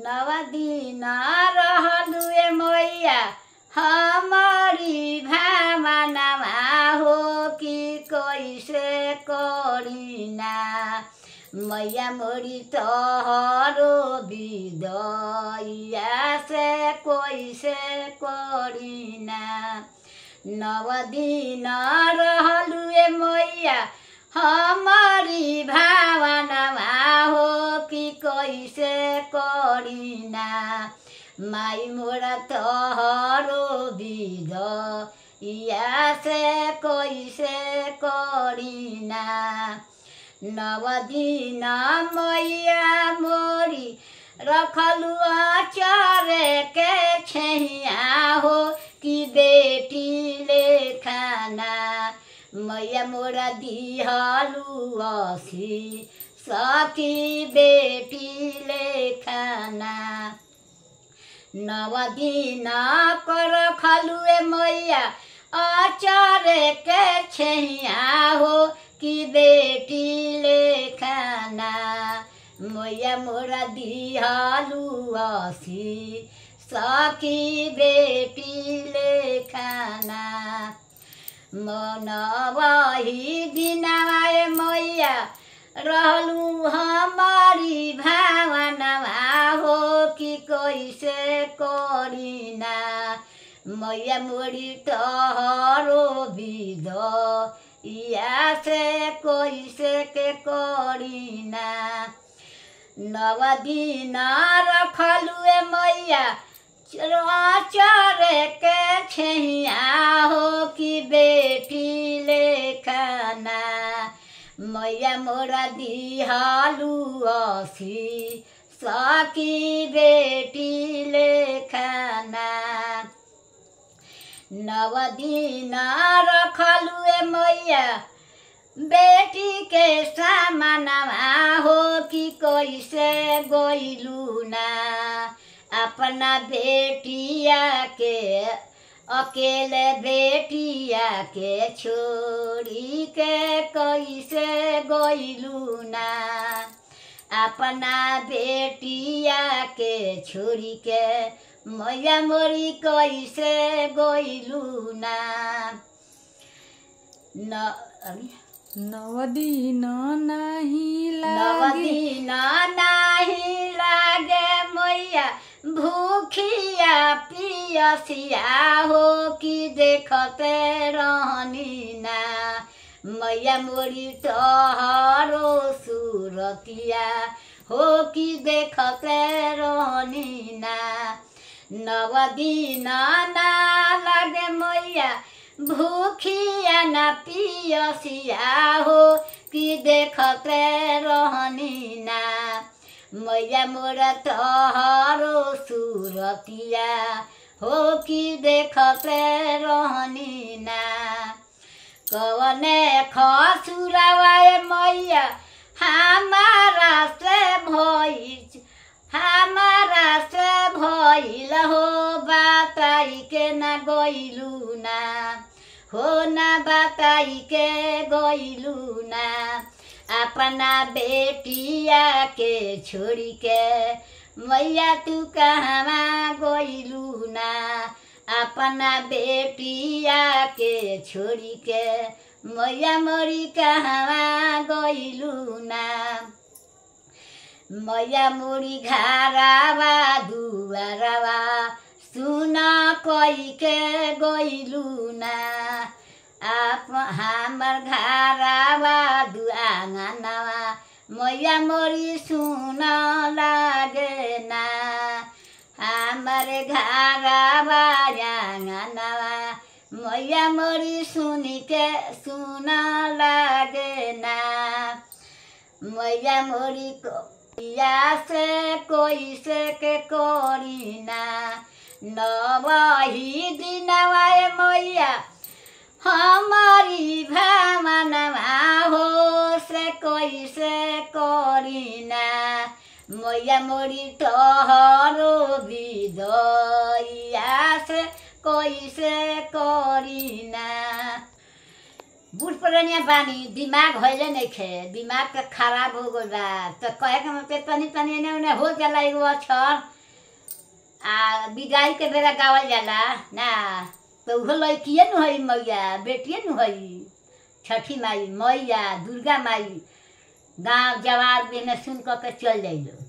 नवदिन रहलुए मैया हमारी भावनामा हो कि कैसे करिना मैया मोरी तोहरो विदया से कैसे करिना नवदिन रहलुए मैया हमारी भावनामा हो कि कैसे करिना माई मोरा तोहरो विदया से कैसे करिना नवदिन मैया मोरी रखलु चरे के छैया हो कि बेटी ले खाना मैया मोरा दिहलु असी सकी बेटी ले खाना नवदिन कर खलुए मैया अचारे के छैया हो कि बेटी ले खाना मैया मोरा दिहलु असी सकी बेटी ले खाना मनवही दिनवाए मैया रहलु हमारी भावनामा हो कि कैसे करिना मैया मोरी तोहरो विदया से कैसे के करिना नवदिन रखलुए मैया चरे के छैया हो कि बेटी ले खाना मैया मोरा दिहलु असी सकी बेटी ले खाना नवदिन रखलुए मैया बेटी के सामनामा हो कि कैसे गइलु ना अपना बेटिया के अकेले बेटिया के छोड़ी के कैसे गइलु ना अपना बेटिया के छोड़ी के मैया मोरी कैसे गइलु ना नवदिन नाही लागे मैया भूखिया पियसिया हो कि देखते रहनी ना मैया मोरी तोहरो सूरतिया हो कि देखते रहनी ना नवदिन ना लागे मैया भूखिया न पियसिया हो कि देखते रहनी ना मैया मोरा तोहरो सूरतिया हो कि देखते रहनी ना कवने खसुरावाए मैया हमारा से भइल हो बताई के ना गइलु ना हो ना बताई के गइलु ना अपना बेटिया के छोड़ी के मैया तू कहवा गइलु ना अपना बेटिया के छोड़ी के मैया मोरी कहवा गइलु ना मैया मोरी घरवा दुआरवा सुन कई के गइलु ना आप हमर घरवा दुआंगनवा मैया मोरी सुन लागे ना हमर घरवा आंगनवा मैया मोरी सुनी के सुन लागे ना मैया मोरी या से कोई से के करिना नवही दिनवाए मैया हमारी भावनामा हो से कोई से करिना मैया मोरी तोहरो विदया से कोई से करिना बूढ़ पुरानिया बानी, दिमाग होले नहीं खे, दिमाग के खराब हो गल बा। तो कहे के मतलब तनी तनी एने ओने हो जाला एगो अक्षर आ विदाई के बेरा गावल जाला ना, तो उहो लड़किए न हई मैया, बेटिए न हई छठी माई, मैया दुर्गा माई। गाँव जवार में सुन के चल जाइलो।